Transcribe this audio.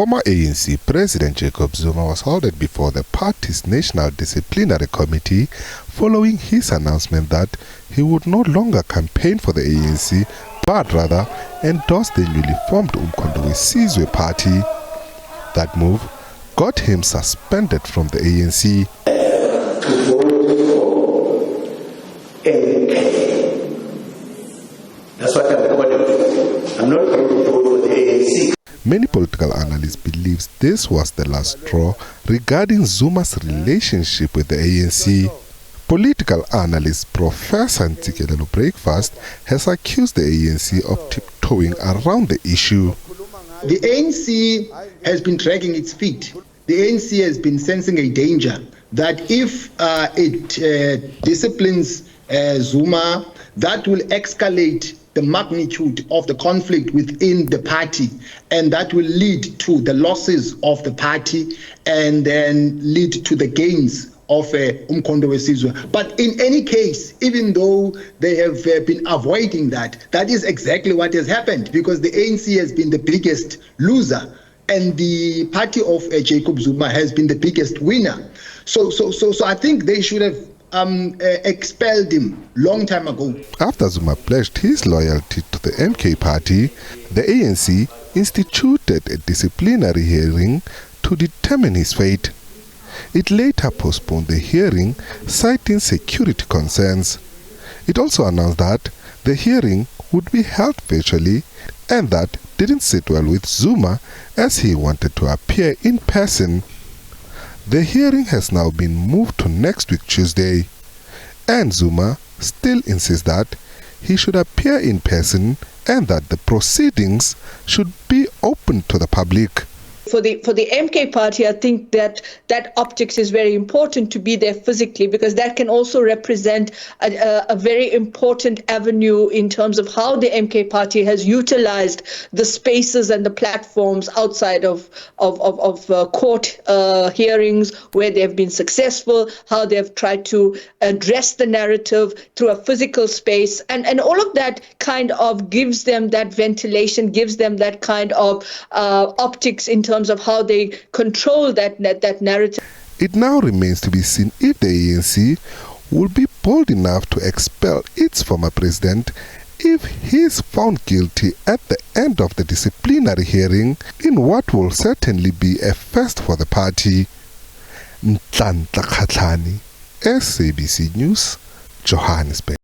Former ANC President Jacob Zuma was halted before the party's National Disciplinary Committee following his announcement that he would no longer campaign for the ANC but rather endorse the newly formed Umkhonto weSizwe party. That move got him suspended from the ANC. That's what I'm calling it. I'm not going to vote for the ANC. Many political analysts believe this was the last straw regarding Zuma's relationship with the ANC. Political analyst Professor Nhlamulo Breakfast has accused the ANC of tiptoeing around the issue. The ANC has been dragging its feet. The ANC has been sensing a danger that if it disciplines Zuma, that will escalate the magnitude of the conflict within the party, and that will lead to the losses of the party and then lead to the gains of Umkhonto weSizwe. But in any case, even though they have been avoiding that, that is exactly what has happened, because the ANC has been the biggest loser and the party of Jacob Zuma has been the biggest winner. So I think they should have expelled him long time ago. After Zuma pledged his loyalty to the MK party, the ANC instituted a disciplinary hearing to determine his fate. It later postponed the hearing, citing security concerns. It also announced that the hearing would be held virtually, and that didn't sit well with Zuma as he wanted to appear in person. The hearing has now been moved to next week Tuesday, and Zuma still insists that he should appear in person and that the proceedings should be open to the public. For the MK party, I think that optics is very important to be there physically, because that can also represent a very important avenue in terms of how the MK party has utilized the spaces and the platforms outside of court hearings where they've been successful, how they've tried to address the narrative through a physical space, and all of that kind of gives them that ventilation, gives them that kind of optics in terms of how they control that narrative. It now remains to be seen if the ANC will be bold enough to expel its former president if he is found guilty at the end of the disciplinary hearing, in what will certainly be a first for the party. SABC News, Johannesburg.